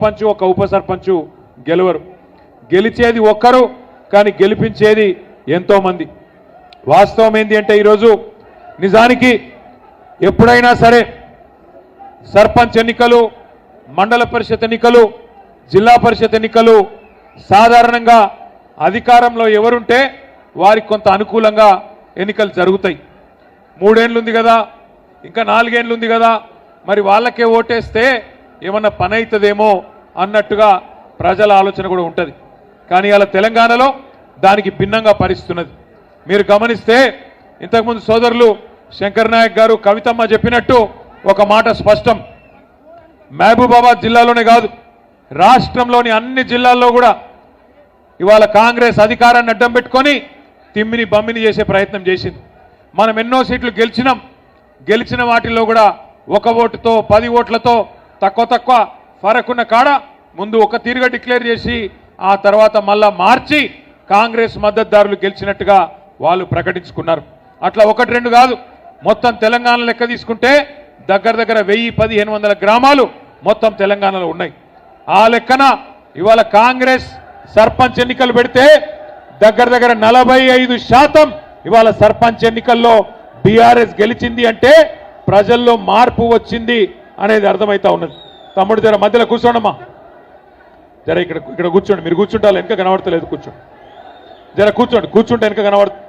సర్పంచ్ ఒక ఉప సర్పంచ్ గెలవరు. గెలిచేది ఒక్కరు, కానీ గెలిపించేది ఎంతో మంది. వాస్తవం ఏంటి అంటే ఈరోజు నిజానికి ఎప్పుడైనా సరే సర్పంచ్ ఎన్నికలు, మండల పరిషత్ ఎన్నికలు, జిల్లా పరిషత్ ఎన్నికలు సాధారణంగా అధికారంలో ఎవరుంటే వారికి కొంత అనుకూలంగా ఎన్నికలు జరుగుతాయి. 3 ఏళ్ళు ఉంది కదా, ఇంకా 4 ఏళ్ళు ఉంది కదా, మరి వాళ్ళకే ఓటేస్తే ఏమన్నా పని అవుతుందేమో అన్నట్టుగా ప్రజల ఆలోచన కూడా ఉంటుంది. కానీ అలా తెలంగాణలో దానికి భిన్నంగా పరిస్తున్నది. మీరు గమనిస్తే ఇంతకుముందు సోదరులు శంకర్ నాయక్ గారు, కవితమ్మ చెప్పినట్టు ఒక మాట స్పష్టం. మహబూబాబాద్ జిల్లాలోనే కాదు, రాష్ట్రంలోని అన్ని జిల్లాల్లో కూడా ఇవాళ కాంగ్రెస్ అధికారాన్ని అడ్డం పెట్టుకొని తిమ్మిని బమ్మిని చేసే ప్రయత్నం చేసింది. మనం ఎన్నో సీట్లు గెలిచినాం. గెలిచిన వాటిల్లో కూడా 1 ఓటుతో 10 ఓట్లతో తక్కువ ఫరకున్న కాడ ముందు ఒక తీరుగా డిక్లేర్ చేసి ఆ తర్వాత మళ్ళా మార్చి కాంగ్రెస్ మద్దతుదారులు గెలిచినట్టుగా వాళ్ళు ప్రకటించుకున్నారు. అట్లా 1-2 కాదు, మొత్తం తెలంగాణ లెక్క తీసుకుంటే దగ్గర 1000-1500 గ్రామాలు మొత్తం తెలంగాణలో ఉన్నాయి. ఆ లెక్కన ఇవాళ కాంగ్రెస్ సర్పంచ్ ఎన్నికలు పెడితే దగ్గర 45% ఇవాళ సర్పంచ్ ఎన్నికల్లో బీఆర్ఎస్ గెలిచింది అంటే ప్రజల్లో మార్పు వచ్చింది అనేది అర్థమవుతా ఉన్నది. తమ్ముడు జర మధ్యలో కూర్చోండమ్మా, జర ఇక్కడ కూర్చోండి. మీరు కూర్చుంటారు, వెనక కనబడతలేదు, కూర్చోండి. జర కూర్చుంటే వెనక కనబడుతుంది.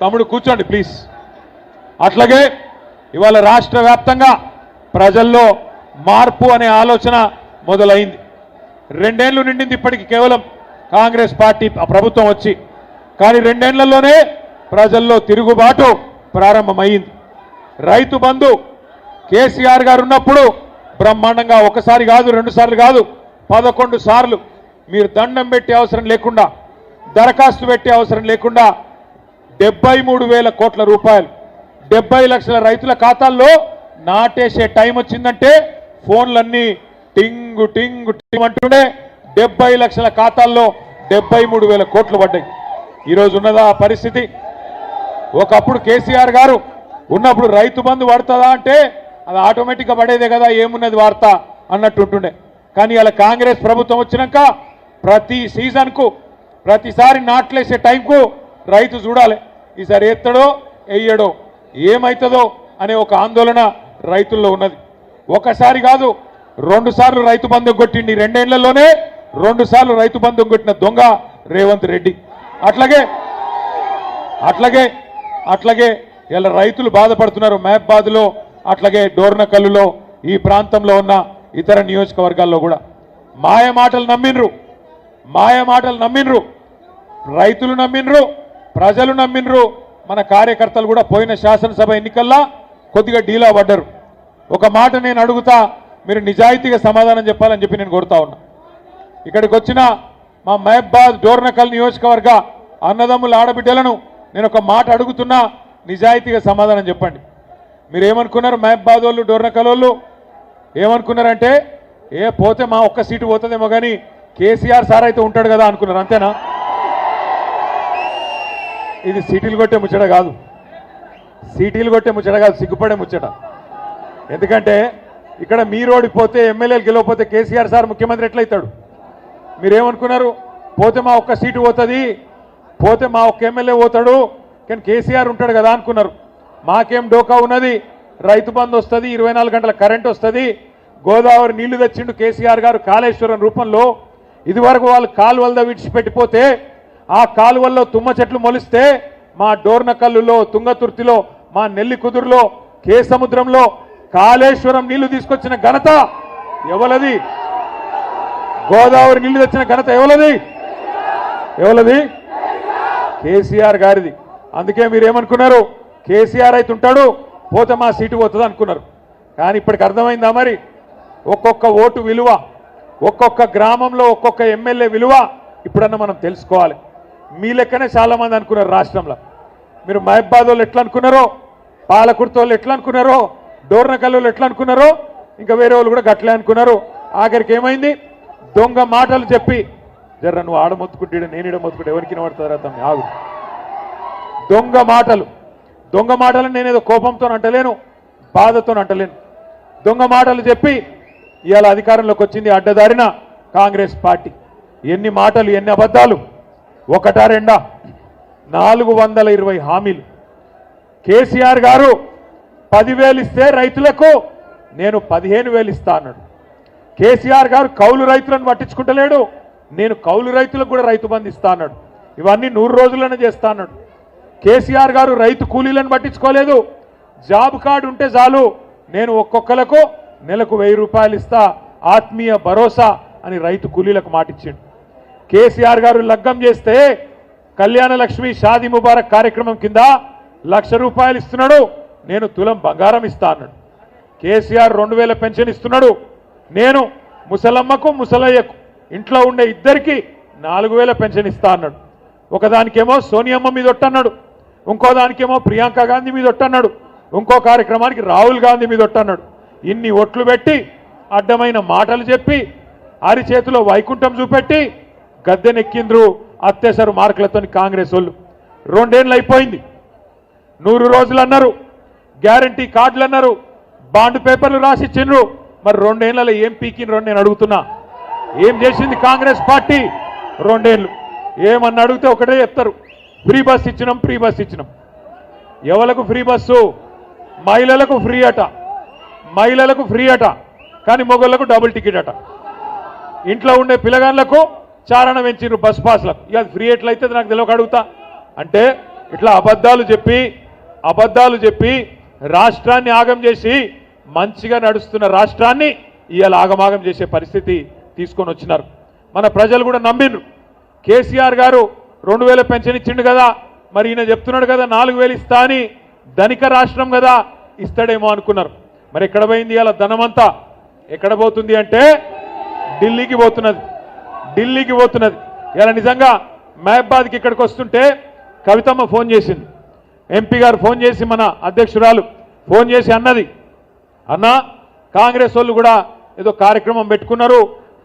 తమ్ముడు కూర్చోండి ప్లీజ్. అట్లాగే ఇవాళ రాష్ట్ర వ్యాప్తంగా ప్రజల్లో మార్పు అనే ఆలోచన మొదలైంది. 2 ఏళ్ళు నిండింది ఇప్పటికి కేవలం కాంగ్రెస్ పార్టీ ప్రభుత్వం వచ్చి, కానీ 2 ఏళ్లలోనే ప్రజల్లో తిరుగుబాటు ప్రారంభమైంది. రైతు బంధు కేసీఆర్ గారు ఉన్నప్పుడు బ్రహ్మాండంగా 1 సారి కాదు, 2 సార్లు కాదు, 11 సార్లు మీరు దండం పెట్టే అవసరం లేకుండా, దరఖాస్తు పెట్టే అవసరం లేకుండా 73,000 కోట్ల రూపాయలు 70 లక్షల రైతుల ఖాతాల్లో నాటేసే టైం వచ్చిందంటే ఫోన్లన్నీ టింగు టింగు టింగ్ అంటుండే 70 లక్షల ఖాతాల్లో 73,000 కోట్లు పడ్డాయి. ఈరోజు ఉన్నదా ఆ పరిస్థితి? ఒకప్పుడు కేసీఆర్ గారు ఉన్నప్పుడు రైతు బంధు పడుతుందా అంటే అది ఆటోమేటిక్గా పడేదే కదా, ఏమున్నది వార్త అన్నట్టు ఉంటుండే. కానీ అలా కాంగ్రెస్ ప్రభుత్వం వచ్చినాక ప్రతి సీజన్కు ప్రతిసారి నాట్లేసే టైంకు రైతు చూడాలి, ఈసారి ఎత్తడో వెయ్యడో ఏమవుతుందో అనే ఒక ఆందోళన రైతుల్లో ఉన్నది. 1 సారి కాదు, 2 సార్లు రైతు బంధు కొట్టిండి. 2 ఏళ్లలోనే 2 సార్లు రైతు బంధు కొట్టిన దొంగ రేవంత్ రెడ్డి. అట్లాగే ఇలా రైతులు బాధపడుతున్నారు మహబాద్లో, అట్లాగే డోర్నకల్లులో, ఈ ప్రాంతంలో ఉన్న ఇతర నియోజకవర్గాల్లో కూడా. మాయ మాటలు నమ్మిండ్రు, రైతులు నమ్మిండ్రు, ప్రజలు నమ్మిండ్రు. మన కార్యకర్తలు కూడా పోయిన శాసనసభ ఎన్నికల్లో కొద్దిగా డీలా పడ్డారు. ఒక మాట నేను అడుగుతా, మీరు నిజాయితీగా సమాధానం చెప్పాలని చెప్పి నేను కోరుతా ఉన్నా. ఇక్కడికి వచ్చిన మా మహబాద్ డోర్నకల్ నియోజకవర్గ అన్నదమ్ముల ఆడబిడ్డలను నేను ఒక మాట అడుగుతున్నా, నిజాయితీగా సమాధానం చెప్పండి. మీరు ఏమనుకున్నారు? మహబాద్ వాళ్ళు, డోర్నకల్ వాళ్ళు ఏమనుకున్నారంటే పోతే మా 1 సీటు పోతుందేమో కానీ కేసీఆర్ సార్ అయితే ఉంటాడు కదా అనుకున్నారు, అంతేనా? ఇది సీటీలు కొట్టే ముచ్చట కాదు, సిగ్గుపడే ముచ్చట. ఎందుకంటే ఇక్కడ మీరు ఓడిపోతే, ఎమ్మెల్యేలు గెలవకపోతే కేసీఆర్ సార్ ముఖ్యమంత్రి ఎట్లయితాడు? మీరేమనుకున్నారు? పోతే మా 1 సీటు పోతుంది, పోతే మా 1 ఎమ్మెల్యే పోతాడు, కానీ కేసీఆర్ ఉంటాడు కదా అనుకున్నారు. మాకేం డోకా ఉన్నది, రైతు బంధు వస్తుంది, 24 గంటల కరెంట్ వస్తుంది, గోదావరి నీళ్లు తెచ్చిండు కేసీఆర్ గారు కాళేశ్వరం రూపంలో. ఇదివరకు వాళ్ళు కాలువలతో విడిచిపెట్టిపోతే ఆ కాలువల్లో తుమ్మ చెట్లు మొలిస్తే మా డోర్నకల్లులో, తుంగతుర్తిలో, మా నెల్లి కుదురులో, కేసముద్రంలో కాళేశ్వరం నీళ్లు తీసుకొచ్చిన ఘనత ఎవలది? గోదావరి నీళ్లు తెచ్చిన ఘనత ఎవలది? కేసీఆర్ గారిది. అందుకే మీరేమనుకున్నారు? కేసీఆర్ అయితే ఉంటాడు, పోతే మా సీటు పోతుంది అనుకున్నారు. కానీ ఇప్పటికి అర్థమైందా మరి? ఒక్కొక్క ఓటు విలువ, ఒక్కొక్క గ్రామంలో ఒక్కొక్క ఎమ్మెల్యే విలువ ఇప్పుడన్నా మనం తెలుసుకోవాలి. మీ లెక్కనే చాలామంది అనుకున్నారు రాష్ట్రంలో. మీరు మహబాద్ వాళ్ళు ఎట్లా అనుకున్నారో, పాలకుర్తి వాళ్ళు ఎట్లా అనుకున్నారో, డోర్నకల్ వాళ్ళు ఎట్లా అనుకున్నారో, ఇంకా వేరే వాళ్ళు కూడా గట్లే అనుకున్నారు. ఆఖరికి ఏమైంది? దొంగ మాటలు చెప్పి, జర్ర నువ్వు ఆడ మొత్తుకుంటాడు, నేను ఈడ మొత్తుకుంటే ఎవరికి వినబడతారా తమ్మి, ఆగు. దొంగ మాటలు నేనేదో కోపంతో అంటలేను, బాధతో అంటలేను. దొంగ మాటలు చెప్పి ఇవాళ అధికారంలోకి వచ్చింది అడ్డదారిన కాంగ్రెస్ పార్టీ. ఎన్ని మాటలు, ఎన్ని అబద్ధాలు, ఒకటా రెండా? 420 హామీలు. కేసీఆర్ గారు 10,000 ఇస్తే రైతులకు నేను 15,000 ఇస్తా అన్నాడు. కేసీఆర్ గారు కౌలు రైతులను పట్టించుకుంటలేడు, నేను కౌలు రైతులకు కూడా రైతు బంధు ఇస్తా అన్నాడు. ఇవన్నీ 100 రోజుల్లోనే చేస్తా అన్నాడు. కేసీఆర్ గారు రైతు కూలీలను పట్టించుకోలేదు. జాబ్ కార్డు ఉంటే చాలు, నేను ఒక్కొక్కలకు నెలకు 1000 రూపాయలు ఇస్తా, ఆత్మీయ భరోసా అని రైతు కూలీలకు మాటిచ్చాడు. కేసీఆర్ గారు లగ్గం చేస్తే కళ్యాణ లక్ష్మి షాదీ ముబారక్ కార్యక్రమం కింద 1,00,000 రూపాయలు ఇస్తున్నాడు, నేను తులం బంగారం ఇస్తా అన్నాడు. కేసీఆర్ 2,000 పెన్షన్ ఇస్తున్నాడు, నేను ముసలమ్మకు ముసలయ్యకు ఇంట్లో ఉండే ఇద్దరికి 4,000 పెన్షన్ ఇస్తా అన్నాడు. ఒకదానికేమో సోనియమ్మ మీద ఒట్టన్నాడు, ఇంకో దానికేమో ప్రియాంక గాంధీ మీద ఒట్టన్నాడు, ఇంకో కార్యక్రమానికి రాహుల్ గాంధీ మీద ఒట్టన్నాడు. ఇన్ని ఒట్లు పెట్టి అడ్డమైన మాటలు చెప్పి అరిచేతిలో వైకుంఠం చూపెట్టి గద్దెనెక్కిండ్రు అత్యవసర మార్కులతో కాంగ్రెస్ వాళ్ళు. 2 ఏళ్ళు అయిపోయింది. 100 రోజులు అన్నారు, గ్యారంటీ కార్డులు అన్నారు, బాండ్ పేపర్లు రాసిచ్చిండ్రు. మరి 2 ఏళ్లలో ఏం పీకిండ్రు నేను అడుగుతున్నా. ఏం చేసింది కాంగ్రెస్ పార్టీ 2 ఏళ్ళు? ఏమన్నా అడిగితే ఒకటే చెప్తారు, ఫ్రీ బస్ ఇచ్చినాం, ఫ్రీ బస్ ఇచ్చినాం. ఎవలకు ఫ్రీ బస్సు? మహిళలకు ఫ్రీ అట, మహిళలకు ఫ్రీ అట, కానీ మొగళ్లకు డబుల్ టికెట్ అట. ఇంట్లో ఉండే పిల్లగాళ్ళకు చారణ పెంచిండ్రు బస్ పాస్లకు. ఇక ఫ్రీ ఎట్లయితే నాకు తెలియక అడుగుతా. అంటే ఇట్లా అబద్ధాలు చెప్పి రాష్ట్రాన్ని ఆగం చేసి మంచిగా నడుస్తున్న రాష్ట్రాన్ని ఇవాళ ఆగమాగం చేసే పరిస్థితి తీసుకొని వచ్చినారు. మన ప్రజలు కూడా నమ్మిండ్రు. కేసీఆర్ గారు 2,000 పెన్షన్ ఇచ్చిండు కదా, మరి ఈయన చెప్తున్నాడు కదా 4,000 ఇస్తా అని, ధనిక రాష్ట్రం కదా ఇస్తాడేమో అనుకున్నారు. మరి ఎక్కడ పోయింది ఇవాళ ధనమంతా? ఎక్కడ పోతుంది అంటే ఢిల్లీకి పోతున్నది, ఢిల్లీకి పోతున్నది. ఇలా నిజంగా మహబాద్కి ఇక్కడికి వస్తుంటే కవితమ్మ ఫోన్ చేసింది, ఎంపీ గారు ఫోన్ చేసి, మన అధ్యక్షురాలు ఫోన్ చేసి అన్నది, అన్నా కాంగ్రెస్ వాళ్ళు కూడా ఏదో కార్యక్రమం పెట్టుకున్నారు,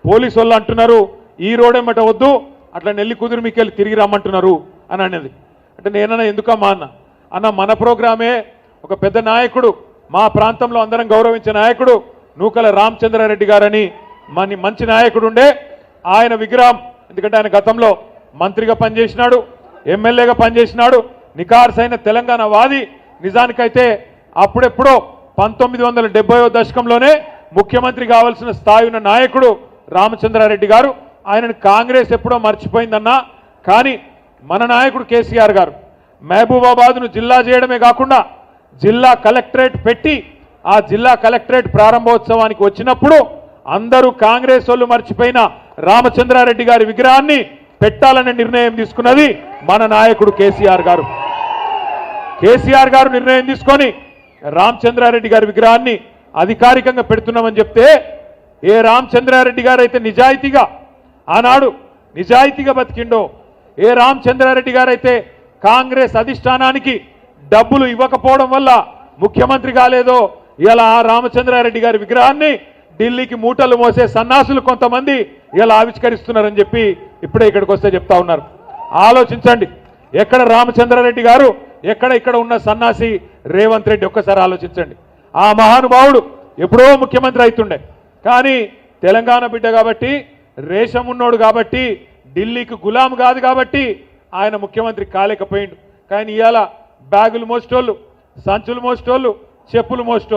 పోలీసు వాళ్ళు అంటున్నారు ఈ రోడేమట వద్దు, అట్లా నెల్లి కుదురు మీకెళ్ళి తిరిగి రమ్మంటున్నారు అని అన్నది. అంటే నేనన్నా ఎందుకమ్మా అన్న మన ప్రోగ్రామే ఒక పెద్ద నాయకుడు, మా ప్రాంతంలో అందరం గౌరవించే నాయకుడు నూకల రామచంద్రారెడ్డి గారని మంచి నాయకుడు ఉండే, ఆయన విగ్రహం, ఎందుకంటే ఆయన గతంలో మంత్రిగా పనిచేసినాడు, ఎమ్మెల్యేగా పనిచేసినాడు, నికార్సైన తెలంగాణ వాది. నిజానికైతే అప్పుడెప్పుడో 1970వ దశకంలోనే ముఖ్యమంత్రి కావాల్సిన స్థాయి ఉన్న నాయకుడు రామచంద్రారెడ్డి గారు. ఆయనను కాంగ్రెస్ ఎప్పుడో మర్చిపోయిందన్నా, కానీ మన నాయకుడు కేసీఆర్ గారు మహబూబాబాద్ను జిల్లా చేయడమే కాకుండా జిల్లా కలెక్టరేట్ పెట్టి, ఆ జిల్లా కలెక్టరేట్ ప్రారంభోత్సవానికి వచ్చినప్పుడు అందరూ కాంగ్రెస్ వాళ్ళు మర్చిపోయిన రామచంద్రారెడ్డి గారి విగ్రహాన్ని పెట్టాలనే నిర్ణయం తీసుకున్నది మన నాయకుడు కేసీఆర్ గారు. కేసీఆర్ గారు నిర్ణయం తీసుకొని రామచంద్రారెడ్డి గారి విగ్రహాన్ని అధికారికంగా పెడుతున్నామని చెప్తే, ఏ రామచంద్రారెడ్డి గారు అయితే నిజాయితీగా ఆనాడు నిజాయితీగా బతికిండో, ఏ రామచంద్రారెడ్డి గారు అయితే కాంగ్రెస్ అధిష్టానానికి డబ్బులు ఇవ్వకపోవడం వల్ల ముఖ్యమంత్రి కాలేదో, ఇలా ఆ రామచంద్రారెడ్డి గారి విగ్రహాన్ని ఢిల్లీకి మూటలు మోసే సన్నాసులు కొంతమంది ఇలా ఆవిష్కరిస్తున్నారని చెప్పి ఇప్పుడే ఇక్కడికి వస్తే చెప్తా ఉన్నారు. ఆలోచించండి, ఎక్కడ రామచంద్రారెడ్డి గారు, ఎక్కడ ఇక్కడ ఉన్న సన్నాసి రేవంత్ రెడ్డి, ఒక్కసారి ఆలోచించండి. ఆ మహానుభావుడు ఎప్పుడో ముఖ్యమంత్రి అవుతుండే, కానీ తెలంగాణ బిడ్డ కాబట్టి, రేషం ఉన్నోడు కాబట్టి, ఢిల్లీకి గులాం కాదు కాబట్టి ఆయన ముఖ్యమంత్రి కాలేకపోయిండు. కానీ ఇవాళ బ్యాగులు మోసేటోళ్ళు, సంచులు మోసేటోళ్ళు, చెప్పులు మోసేటోళ్ళు